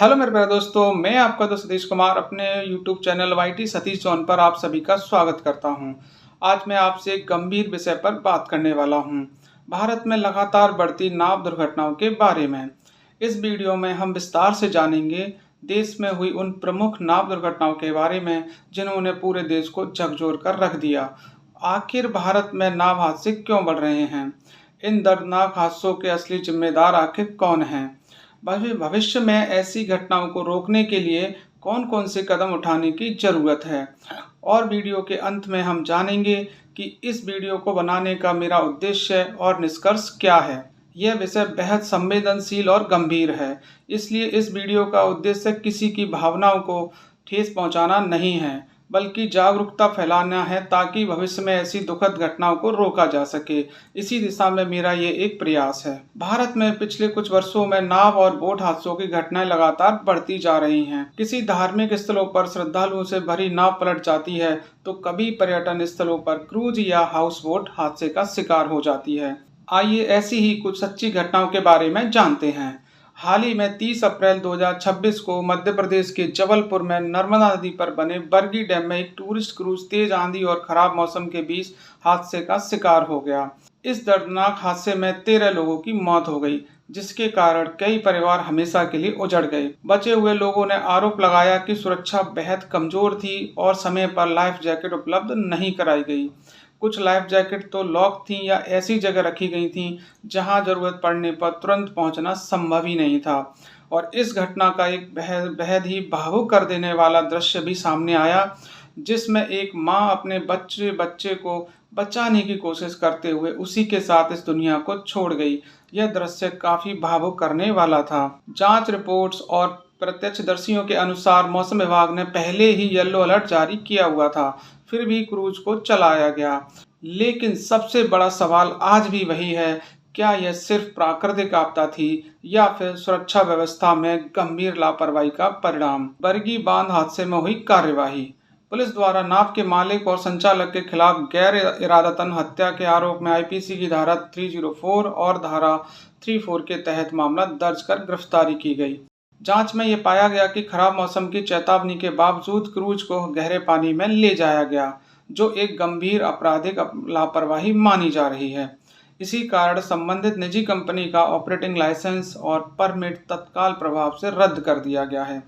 Hello मेरे प्यारे दोस्तों, मैं आपका दोस्त सतीश कुमार अपने YouTube channel YT Satish zone पर आप सभी का स्वागत करता हूं। आज मैं आपसे एक गंभीर विषय पर बात करने वाला हूं, भारत में लगातार बढ़ती नाव दुर्घटनाओं के बारे में। इस वीडियो में हम विस्तार से जानेंगे देश में हुई उन प्रमुख नाव दुर्घटनाओं के बारे में जिन्होंने पूरे देश को झकझोर कर रख दिया। आखिर भारत में नाव हादसे क्यों बढ़ रहे हैं? इन दर्दनाक हादसों के असली जिम्मेदार आखिर कौन हैं? भविष्य में ऐसी घटनाओं को रोकने के लिए कौन कौन से कदम उठाने की ज़रूरत है, और वीडियो के अंत में हम जानेंगे कि इस वीडियो को बनाने का मेरा उद्देश्य और निष्कर्ष क्या है। यह विषय बेहद संवेदनशील और गंभीर है, इसलिए इस वीडियो का उद्देश्य किसी की भावनाओं को ठेस पहुंचाना नहीं है, बल्कि जागरूकता फैलाना है ताकि भविष्य में ऐसी दुखद घटनाओं को रोका जा सके। इसी दिशा में मेरा ये एक प्रयास है। भारत में पिछले कुछ वर्षों में नाव और बोट हादसों की घटनाएं लगातार बढ़ती जा रही हैं। किसी धार्मिक स्थलों पर श्रद्धालुओं से भरी नाव पलट जाती है, तो कभी पर्यटन स्थलों पर क्रूज या हाउस बोट हादसे का शिकार हो जाती है। आइए ऐसी ही कुछ सच्ची घटनाओं के बारे में जानते हैं। हाल ही में 30 अप्रैल 2026 को मध्य प्रदेश के जबलपुर में नर्मदा नदी पर बने बरगी डैम में एक टूरिस्ट क्रूज तेज आंधी और खराब मौसम के बीच हादसे का शिकार हो गया। इस दर्दनाक हादसे में 13 लोगों की मौत हो गई, जिसके कारण कई परिवार हमेशा के लिए उजड़ गए। बचे हुए लोगों ने आरोप लगाया कि सुरक्षा बेहद कमजोर थी और समय पर लाइफ जैकेट उपलब्ध नहीं कराई गई। कुछ लाइफ जैकेट तो लॉक थीं या ऐसी जगह रखी गई थीं जहां जरूरत पड़ने पर तुरंत पहुंचना संभव ही नहीं था। और इस घटना का एक बेहद ही भावुक कर देने वाला दृश्य भी सामने आया, जिसमें एक मां अपने बच्चे को बचाने की कोशिश करते हुए उसी के साथ इस दुनिया को छोड़ गई। यह दृश्य काफी भावुक करने वाला था। जांच रिपोर्ट्स और प्रत्यक्षदर्शियों के अनुसार मौसम विभाग ने पहले ही येलो अलर्ट जारी किया हुआ था, फिर भी क्रूज को चलाया गया। लेकिन सबसे बड़ा सवाल आज भी वही है, क्या यह सिर्फ प्राकृतिक आपदा थी या फिर सुरक्षा व्यवस्था में गंभीर लापरवाही का परिणाम? बरगी बांध हादसे में हुई कार्यवाही। पुलिस द्वारा नाव के मालिक और संचालक के खिलाफ गैर इरादतन हत्या के आरोप में आईपीसी की धारा 304 और धारा 34 के तहत मामला दर्ज कर गिरफ्तारी की गई। जांच में यह पाया गया कि खराब मौसम की चेतावनी के बावजूद क्रूज को गहरे पानी में ले जाया गया, जो एक गंभीर आपराधिक लापरवाही मानी जा रही है। इसी कारण संबंधित निजी कंपनी का ऑपरेटिंग लाइसेंस और परमिट तत्काल प्रभाव से रद्द कर दिया गया है।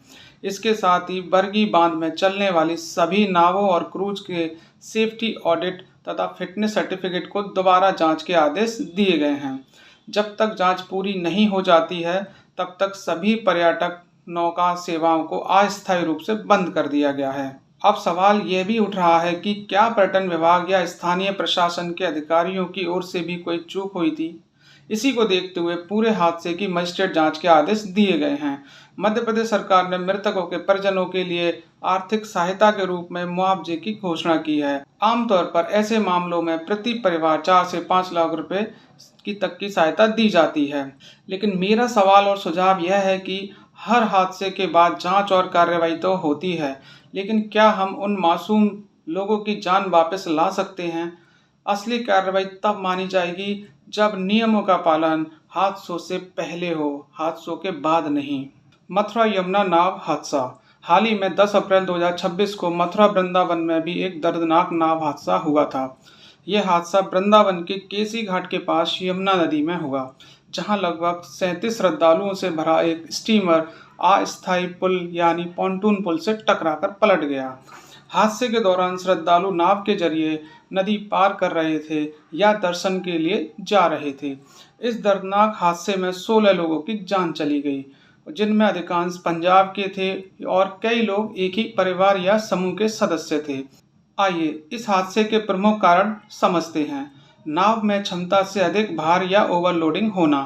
इसके साथ ही बरगी बांध में चलने वाली सभी नावों और क्रूज के सेफ्टी ऑडिट तथा फिटनेस सर्टिफिकेट को दोबारा जांच के आदेश दिए गए हैं। जब तक जांच पूरी नहीं हो जाती है, तब तक सभी पर्यटक नौका सेवाओं को अस्थायी रूप से बंद कर दिया गया है। अब सवाल यह भी उठ रहा है कि क्या पर्यटन विभाग या स्थानीय प्रशासन के अधिकारियों की ओर से भी कोई चूक हुई थी? इसी को देखते हुए पूरे हादसे की मजिस्ट्रेट जांच के आदेश दिए गए हैं। मध्य प्रदेश सरकार ने मृतकों के परिजनों के लिए आर्थिक सहायता के रूप में मुआवजे की घोषणा की है। आमतौर पर ऐसे मामलों में प्रति परिवार 4 से 5 लाख रुपए की सहायता दी जाती है। लेकिन मेरा सवाल और सुझाव यह है कि हर हादसे के बाद जांच और कार्रवाई तो होती है, लेकिन क्या हम उन मासूम लोगों की जान वापस ला सकते हैं? असली कार्रवाई तब मानी जाएगी जब नियमों का पालन हादसों से पहले हो, हादसों के बाद नहीं। मथुरा यमुना नाव हादसा। हाल ही में 10 अप्रैल 2026 को मथुरा वृंदावन में भी एक दर्दनाक नाव हादसा हुआ था। यह हादसा वृंदावन के केसी घाट के पास यमुना नदी में हुआ, जहां लगभग 37 श्रद्धालुओं से भरा एक स्टीमर अस्थायी पुल यानी पॉन्टून पुल से टकराकर पलट गया। हादसे के दौरान श्रद्धालु नाव के जरिए नदी पार कर रहे थे या दर्शन के लिए जा रहे थे। इस दर्दनाक हादसे में 16 लोगों की जान चली गई, जिनमें अधिकांश पंजाब के थे और कई लोग एक ही परिवार या समूह के सदस्य थे। आइए इस हादसे के प्रमुख कारण समझते हैं। नाव में क्षमता से अधिक भार या ओवरलोडिंग होना।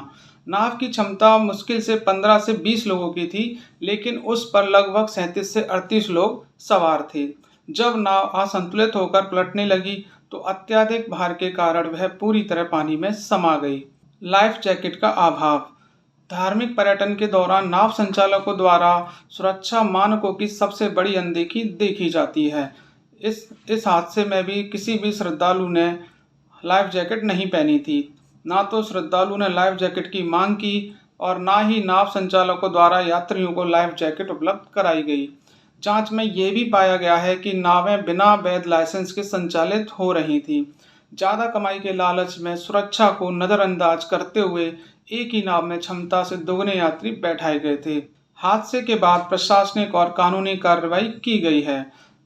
नाव की क्षमता मुश्किल से 15 से 20 लोगों की थी, लेकिन उस पर लगभग 37 से 38 लोग सवार थे। जब नाव असंतुलित होकर पलटने लगी, तो अत्यधिक भार के कारण वह पूरी तरह पानी में समा गई। लाइफ जैकेट का अभाव। धार्मिक पर्यटन के दौरान नाव संचालकों द्वारा सुरक्षा मानकों की सबसे बड़ी अनदेखी देखी जाती है। इस हादसे में भी किसी भी श्रद्धालु ने लाइफ जैकेट नहीं पहनी थी। ना तो श्रद्धालु ने लाइफ जैकेट की मांग की और ना ही नाव संचालकों द्वारा यात्रियों को लाइफ जैकेट उपलब्ध कराई गई। जांच में ये भी पाया गया है कि नावें बिना वैध लाइसेंस के संचालित हो रही थीं। ज़्यादा कमाई के लालच में सुरक्षा को नज़रअंदाज करते हुए एक ही नाव में क्षमता से दोगुने यात्री बैठाए गए थे। हादसे के बाद प्रशासनिक और कानूनी कार्रवाई की गई है।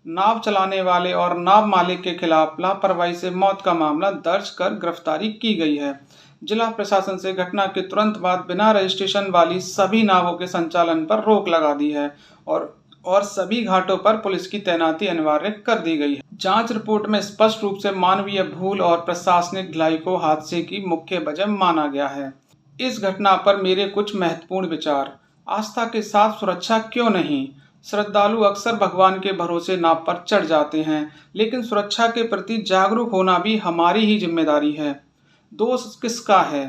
नाव चलाने वाले और नाव मालिक के खिलाफ लापरवाही से मौत का मामला दर्ज कर गिरफ्तारी की गई है। जिला प्रशासन से घटना के तुरंत बाद बिना रजिस्ट्रेशन वाली सभी नावों के संचालन पर रोक लगा दी है और सभी घाटों पर पुलिस की तैनाती अनिवार्य कर दी गई है। जांच रिपोर्ट में स्पष्ट रूप से मानवीय भूल और प्रशासनिक ढिलाई को हादसे की मुख्य वजह माना गया है। इस घटना पर मेरे कुछ महत्वपूर्ण विचार। आस्था के साथ सुरक्षा क्यों नहीं? श्रद्धालु अक्सर भगवान के भरोसे नाव पर चढ़ जाते हैं, लेकिन सुरक्षा के प्रति जागरूक होना भी हमारी ही जिम्मेदारी है। दोष किसका है?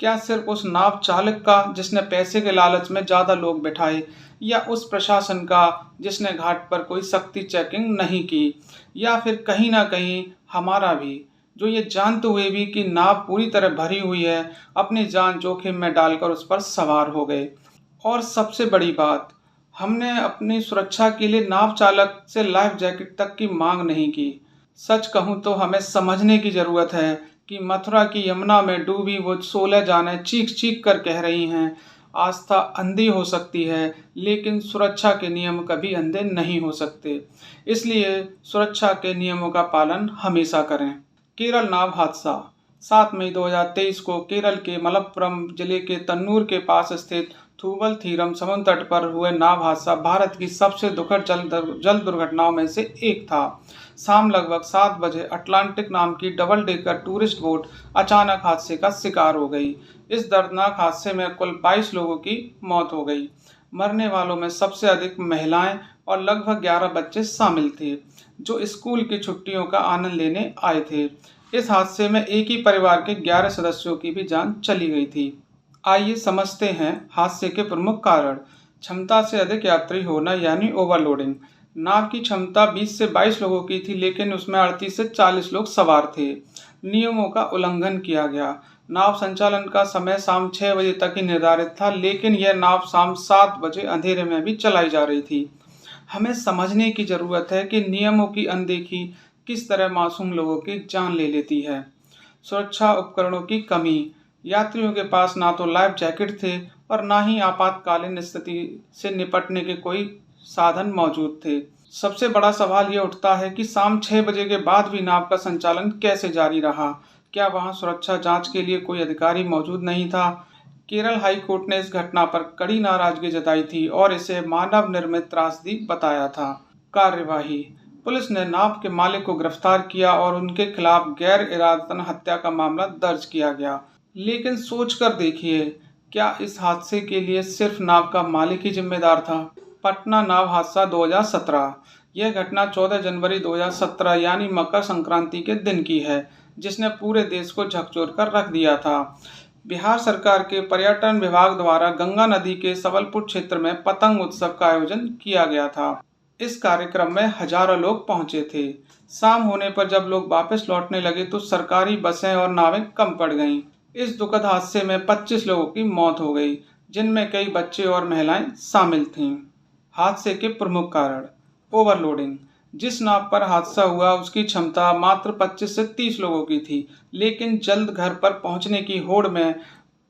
क्या सिर्फ उस नाव चालक का जिसने पैसे के लालच में ज़्यादा लोग बिठाए, या उस प्रशासन का जिसने घाट पर कोई सख्ती चेकिंग नहीं की, या फिर कहीं ना कहीं हमारा भी, जो ये जानते हुए भी कि नाव पूरी तरह भरी हुई है, अपनी जान जोखिम में डालकर उस पर सवार हो गए। और सबसे बड़ी बात, हमने अपनी सुरक्षा के लिए नाव चालक से लाइफ जैकेट तक की मांग नहीं की। सच कहूँ तो हमें समझने की ज़रूरत है कि मथुरा की यमुना में डूबी वो 16 जानें चीख चीख कर कह रही हैं, आस्था अंधी हो सकती है, लेकिन सुरक्षा के नियम कभी अंधे नहीं हो सकते। इसलिए सुरक्षा के नियमों का पालन हमेशा करें। केरल नाव हादसा। 7 मई 2023 को केरल के मलप्पुरम जिले के तन्नूर के पास स्थित थूवल थीरम समुद्र तट पर हुए नाव हादसा भारत की सबसे दुखद जल दुर्घटनाओं में से एक था। शाम लगभग 7 बजे अटलांटिक नाम की डबल डेकर टूरिस्ट बोट अचानक हादसे का शिकार हो गई। इस दर्दनाक हादसे में कुल 22 लोगों की मौत हो गई। मरने वालों में सबसे अधिक महिलाएं और लगभग 11 बच्चे शामिल थे, जो स्कूल की छुट्टियों का आनंद लेने आए थे। इस हादसे में एक ही परिवार के 11 सदस्यों की भी जान चली गई थी। आइए समझते हैं हादसे के प्रमुख कारण। क्षमता से अधिक यात्री होना यानी ओवरलोडिंग। नाव की क्षमता 20 से 22 लोगों की थी, लेकिन उसमें 38 से 40 लोग सवार थे। नियमों का उल्लंघन किया गया। नाव संचालन का समय शाम 6 बजे तक ही निर्धारित था, लेकिन यह नाव शाम 7 बजे अंधेरे में भी चलाई जा रही थी। हमें समझने की ज़रूरत है कि नियमों की अनदेखी किस तरह मासूम लोगों की जान ले लेती है। सुरक्षा उपकरणों की कमी। यात्रियों के पास ना तो लाइफ जैकेट थे और ना ही आपातकालीन स्थिति से निपटने के कोई साधन मौजूद थे। सबसे बड़ा सवाल ये उठता है कि शाम 6 बजे के बाद भी नाव का संचालन कैसे जारी रहा? क्या वहां सुरक्षा जांच के लिए कोई अधिकारी मौजूद नहीं था? केरल हाई कोर्ट ने इस घटना पर कड़ी नाराजगी जताई थी और इसे मानव निर्मित त्रासदी बताया था। कार्यवाही। पुलिस ने नाव के मालिक को गिरफ्तार किया और उनके खिलाफ गैर इरादतन हत्या का मामला दर्ज किया गया। लेकिन सोचकर देखिए, क्या इस हादसे के लिए सिर्फ नाव का मालिक ही जिम्मेदार था? पटना नाव हादसा 2017। यह घटना 14 जनवरी 2017 यानी मकर संक्रांति के दिन की है, जिसने पूरे देश को झकझोर कर रख दिया था। बिहार सरकार के पर्यटन विभाग द्वारा गंगा नदी के सबलपुर क्षेत्र में पतंग उत्सव का आयोजन किया गया था। इस कार्यक्रम में हजारों लोग पहुंचे थे। शाम होने पर जब लोग वापस लौटने लगे तो सरकारी बसें और नावें कम पड़ गईं। इस दुखद हादसे में 25 लोगों की मौत हो गई, जिनमें कई बच्चे और महिलाएं शामिल थीं। हादसे के प्रमुख कारण। ओवरलोडिंग। जिस नाव पर हादसा हुआ उसकी क्षमता मात्र 25 से 30 लोगों की थी, लेकिन जल्द घर पर पहुंचने की होड़ में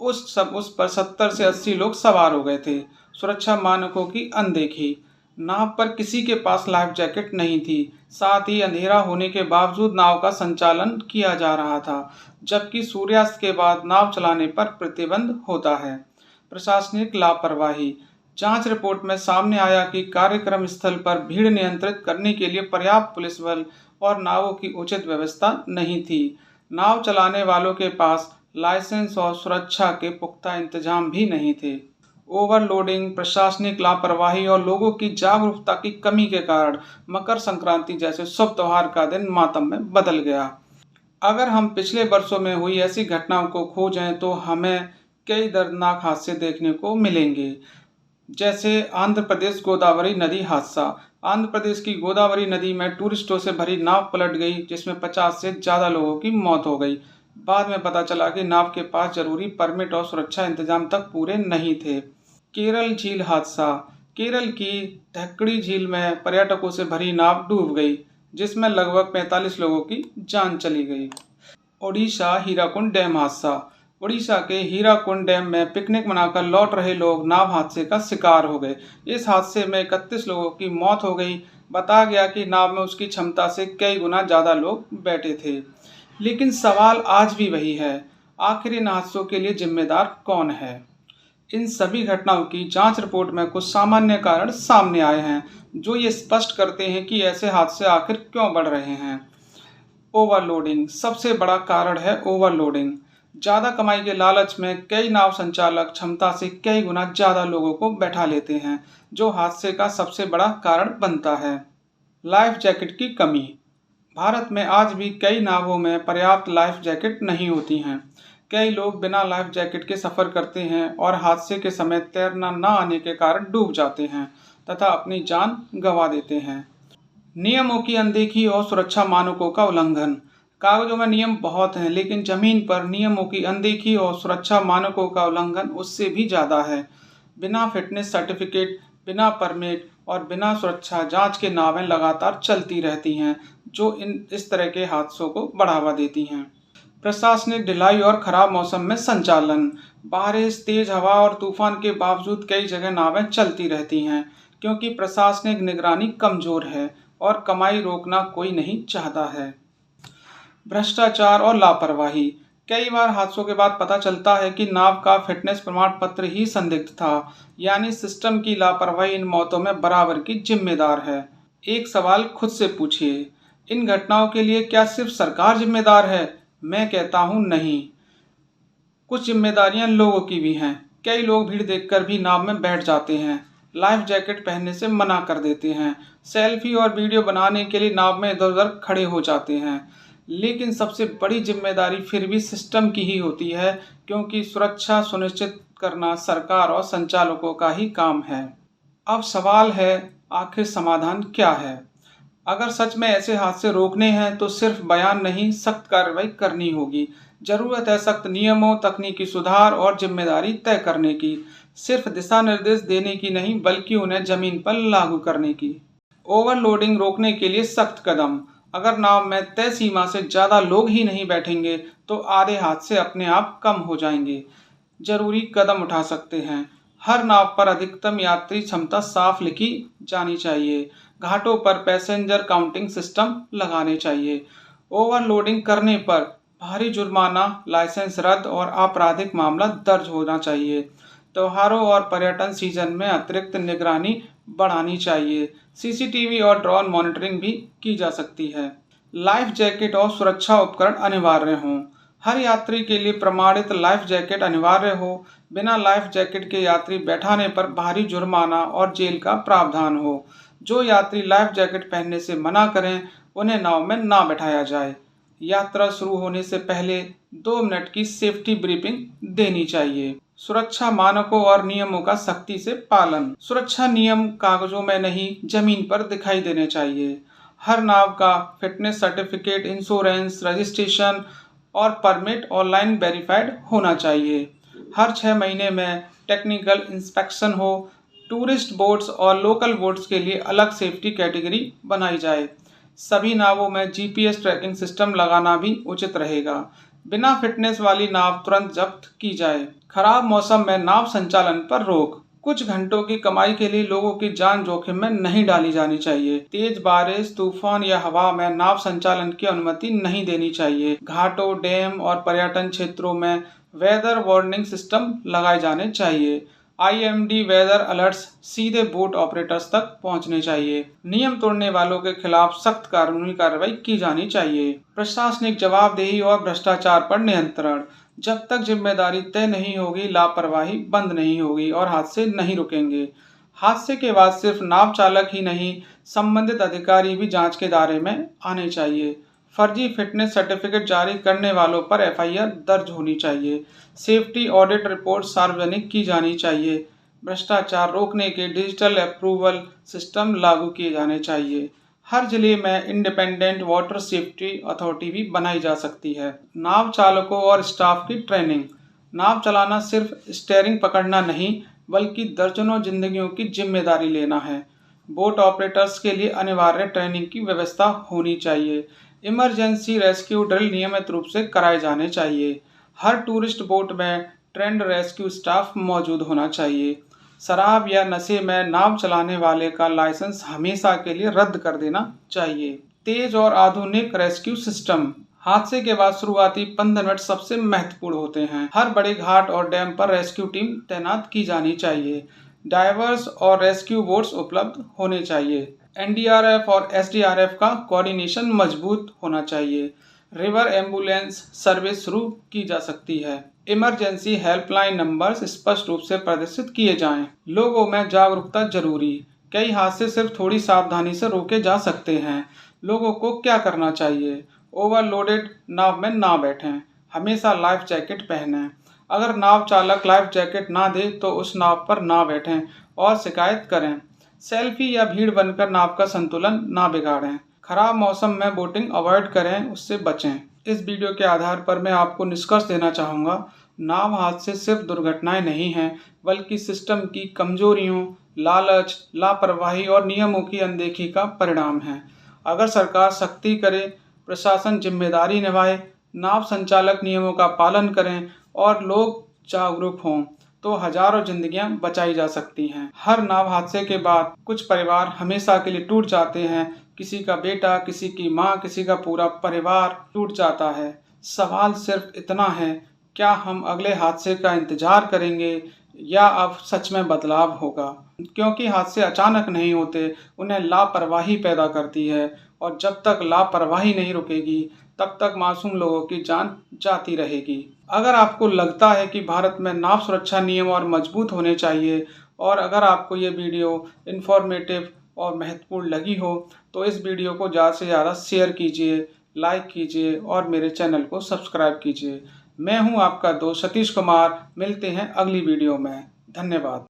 उस पर 70 से 80 लोग सवार हो गए थे। सुरक्षा मानकों की अनदेखी। नाव पर किसी के पास लाइफ जैकेट नहीं थी, साथ ही अंधेरा होने के बावजूद नाव का संचालन किया जा रहा था, जबकि सूर्यास्त के बाद नाव चलाने पर प्रतिबंध होता है। प्रशासनिक लापरवाही। जांच रिपोर्ट में सामने आया कि कार्यक्रम स्थल पर भीड़ नियंत्रित करने के लिए पर्याप्त पुलिस बल और नावों की उचित व्यवस्था नहीं थी। नाव चलाने वालों के पास लाइसेंस और सुरक्षा के पुख्ता इंतजाम भी नहीं थे। ओवरलोडिंग, प्रशासनिक लापरवाही और लोगों की जागरूकता की कमी के कारण मकर संक्रांति जैसे शुभ त्योहार का दिन मातम में बदल गया। अगर हम पिछले वर्षों में हुई ऐसी घटनाओं को खोजें तो हमें कई दर्दनाक हादसे देखने को मिलेंगे, जैसे आंध्र प्रदेश गोदावरी नदी हादसा। आंध्र प्रदेश की गोदावरी नदी में टूरिस्टों से भरी नाव पलट गई, जिसमें 50 से ज़्यादा लोगों की मौत हो गई। बाद में पता चला कि नाव के पास जरूरी परमिट और सुरक्षा इंतजाम तक पूरे नहीं थे। केरल झील हादसा। केरल की धक्कड़ी झील में पर्यटकों से भरी नाव डूब गई, जिसमें लगभग 45 लोगों की जान चली गई। ओडिशा हीराकुंड डैम हादसा। ओडिशा के हीराकुंड डैम में पिकनिक मनाकर लौट रहे लोग नाव हादसे का शिकार हो गए। इस हादसे में 31 लोगों की मौत हो गई। बताया गया कि नाव में उसकी क्षमता से कई गुना ज़्यादा लोग बैठे थे। लेकिन सवाल आज भी वही है, आखिर इन हादसों के लिए जिम्मेदार कौन है? इन सभी घटनाओं की जांच रिपोर्ट में कुछ सामान्य कारण सामने आए हैं, जो ये स्पष्ट करते हैं कि ऐसे हादसे आखिर क्यों बढ़ रहे हैं। ओवरलोडिंग सबसे बड़ा कारण है। ओवरलोडिंग ज़्यादा कमाई के लालच में कई नाव संचालक क्षमता से कई गुना ज़्यादा लोगों को बैठा लेते हैं, जो हादसे का सबसे बड़ा कारण बनता है। लाइफ जैकेट की कमी। भारत में आज भी कई नावों में पर्याप्त लाइफ जैकेट नहीं होती हैं। कई लोग बिना लाइफ जैकेट के सफ़र करते हैं और हादसे के समय तैरना न आने के कारण डूब जाते हैं तथा अपनी जान गंवा देते हैं। नियमों की अनदेखी और सुरक्षा मानकों का उल्लंघन। कागजों में नियम बहुत हैं, लेकिन जमीन पर नियमों की अनदेखी और सुरक्षा मानकों का उल्लंघन उससे भी ज़्यादा है। बिना फिटनेस सर्टिफिकेट, बिना परमिट और बिना सुरक्षा जांच के नावें लगातार चलती रहती हैं, जो इस तरह के हादसों को बढ़ावा देती हैं। प्रशासनिक ढिलाई और खराब मौसम में संचालन। बारिश, तेज हवा और तूफान के बावजूद कई जगह नावें चलती रहती हैं, क्योंकि प्रशासनिक निगरानी कमजोर है और कमाई रोकना कोई नहीं चाहता है। भ्रष्टाचार और लापरवाही। कई बार हादसों के बाद पता चलता है कि नाव का फिटनेस प्रमाण पत्र ही संदिग्ध था, यानी सिस्टम की लापरवाही इन मौतों में बराबर की जिम्मेदार है। एक सवाल खुद से पूछिए, इन घटनाओं के लिए क्या सिर्फ सरकार जिम्मेदार है? मैं कहता हूँ नहीं। कुछ जिम्मेदारियां लोगों की भी हैं। कई लोग भीड़ देखकर भी नाव में बैठ जाते हैं, लाइफ जैकेट पहनने से मना कर देते हैं, सेल्फी और वीडियो बनाने के लिए नाव में इधर उधर खड़े हो जाते हैं। लेकिन सबसे बड़ी जिम्मेदारी फिर भी सिस्टम की ही होती है, क्योंकि सुरक्षा सुनिश्चित करना सरकार और संचालकों का ही काम है। अब सवाल है, आखिर समाधान क्या है? अगर सच में ऐसे हादसे रोकने हैं तो सिर्फ बयान नहीं, सख्त कार्रवाई करनी होगी। जरूरत है सख्त नियमों, तकनीकी सुधार और जिम्मेदारी तय करने की। सिर्फ दिशा निर्देश देने की नहीं, बल्कि उन्हें जमीन पर लागू करने की। ओवरलोडिंग रोकने के लिए सख्त कदम। अगर नाव में तय सीमा से ज़्यादा लोग ही नहीं बैठेंगे तो आधे हादसे अपने आप कम हो जाएंगे। जरूरी कदम उठा सकते हैं। हर नाव पर अधिकतम यात्री क्षमता साफ लिखी जानी चाहिए। घाटों पर पैसेंजर काउंटिंग सिस्टम लगाने चाहिए। ओवरलोडिंग करने पर भारी जुर्माना, लाइसेंस रद्द और आपराधिक मामला दर्ज होना चाहिए। त्योहारों और पर्यटन सीजन में अतिरिक्त निगरानी बढ़ानी चाहिए। सीसीटीवी और ड्रोन मॉनिटरिंग भी की जा सकती है। लाइफ जैकेट और सुरक्षा उपकरण अनिवार्य हों। हर यात्री के लिए प्रमाणित लाइफ जैकेट अनिवार्य हो। बिना लाइफ जैकेट के यात्री बैठाने पर भारी जुर्माना और जेल का प्रावधान हो। जो यात्री लाइफ जैकेट पहनने से मना करें, उन्हें नाव में ना बैठाया जाए। यात्रा शुरू होने से पहले 2 मिनट की सेफ्टी ब्रीफिंग देनी चाहिए। सुरक्षा मानकों और नियमों का सख्ती से पालन। सुरक्षा नियम कागजों में नहीं, जमीन पर दिखाई देने चाहिए। हर नाव का फिटनेस सर्टिफिकेट, इंश्योरेंस, रजिस्ट्रेशन और परमिट ऑनलाइन वेरीफाइड होना चाहिए। हर 6 महीने में टेक्निकल इंस्पेक्शन हो। टूरिस्ट बोट्स और लोकल बोट्स के लिए अलग सेफ्टी कैटेगरी बनाई जाए। सभी नावों में जीपीएस ट्रैकिंग सिस्टम लगाना भी उचित रहेगा। बिना फिटनेस वाली नाव तुरंत जब्त की जाए। खराब मौसम में नाव संचालन पर रोक। कुछ घंटों की कमाई के लिए लोगों की जान जोखिम में नहीं डाली जानी चाहिए। तेज बारिश, तूफान या हवा में नाव संचालन की अनुमति नहीं देनी चाहिए। घाटों, डैम और पर्यटन क्षेत्रों में वेदर वार्निंग सिस्टम लगाए जाने चाहिए। आईएमडी वेदर अलर्ट्स सीधे बोट ऑपरेटर्स तक पहुंचने चाहिए। नियम तोड़ने वालों के खिलाफ सख्त कानूनी कार्रवाई की जानी चाहिए। प्रशासनिक जवाबदेही और भ्रष्टाचार पर नियंत्रण। जब तक जिम्मेदारी तय नहीं होगी, लापरवाही बंद नहीं होगी और हादसे नहीं रुकेंगे। हादसे के बाद सिर्फ नाव चालक ही नहीं, संबंधित अधिकारी भी जांच के दायरे में आने चाहिए। फर्जी फिटनेस सर्टिफिकेट जारी करने वालों पर एफआईआर दर्ज होनी चाहिए। सेफ्टी ऑडिट रिपोर्ट सार्वजनिक की जानी चाहिए। भ्रष्टाचार रोकने के डिजिटल अप्रूवल सिस्टम लागू किए जाने चाहिए। हर जिले में इंडिपेंडेंट वाटर सेफ्टी अथॉरिटी भी बनाई जा सकती है। नाव चालकों और स्टाफ की ट्रेनिंग। नाव चलाना सिर्फ स्टीयरिंग पकड़ना नहीं, बल्कि दर्जनों जिंदगियों की जिम्मेदारी लेना है। बोट ऑपरेटर्स के लिए अनिवार्य ट्रेनिंग की व्यवस्था होनी चाहिए। इमरजेंसी रेस्क्यू ड्रिल नियमित रूप से कराए जाने चाहिए। हर टूरिस्ट बोट में ट्रेंड रेस्क्यू स्टाफ मौजूद होना चाहिए। शराब या नशे में नाव चलाने वाले का लाइसेंस हमेशा के लिए रद्द कर देना चाहिए। तेज और आधुनिक रेस्क्यू सिस्टम। हादसे के बाद शुरुआती 15 मिनट सबसे महत्वपूर्ण होते हैं। हर बड़े घाट और डैम पर रेस्क्यू टीम तैनात की जानी चाहिए। डाइवर्स और रेस्क्यू बोट्स उपलब्ध होने चाहिए। एनडीआरएफ और एसडीआरएफ का कोऑर्डिनेशन मजबूत होना चाहिए। रिवर एम्बुलेंस सर्विस शुरू की जा सकती है। इमरजेंसी हेल्पलाइन नंबर्स स्पष्ट रूप से प्रदर्शित किए जाएं। लोगों में जागरूकता जरूरी। कई हादसे सिर्फ थोड़ी सावधानी से रोके जा सकते हैं। लोगों को क्या करना चाहिए? ओवरलोडेड नाव में ना बैठें। हमेशा लाइफ जैकेट पहनें। अगर नाव चालक लाइफ जैकेट ना दे तो उस नाव पर ना बैठें और शिकायत करें। सेल्फी या भीड़ बनकर नाव का संतुलन ना बिगाड़ें। खराब मौसम में बोटिंग अवॉइड करें, उससे बचें। इस वीडियो के आधार पर मैं आपको निष्कर्ष देना चाहूँगा, नाव हादसे सिर्फ दुर्घटनाएं नहीं हैं, बल्कि सिस्टम की कमजोरियों, लालच, लापरवाही और नियमों की अनदेखी का परिणाम है। अगर सरकार सख्ती करे, प्रशासन जिम्मेदारी निभाए, नाव संचालक नियमों का पालन करें और लोग जागरूक हों, तो हजारों जिंदगियां बचाई जा सकती हैं। हर नाव हादसे के बाद कुछ परिवार हमेशा के लिए टूट जाते हैं। किसी का बेटा, किसी की माँ, किसी का पूरा परिवार टूट जाता है। सवाल सिर्फ इतना है, क्या हम अगले हादसे का इंतजार करेंगे या अब सच में बदलाव होगा? क्योंकि हादसे अचानक नहीं होते, उन्हें लापरवाही पैदा करती है, और जब तक लापरवाही नहीं रुकेगी तब तक मासूम लोगों की जान जाती रहेगी। अगर आपको लगता है कि भारत में नाव सुरक्षा नियम और मजबूत होने चाहिए, और अगर आपको ये वीडियो इन्फॉर्मेटिव और महत्वपूर्ण लगी हो, तो इस वीडियो को ज़्यादा से ज़्यादा शेयर कीजिए, लाइक कीजिए और मेरे चैनल को सब्सक्राइब कीजिए। मैं हूं आपका दोस्त सतीश कुमार। मिलते हैं अगली वीडियो में। धन्यवाद।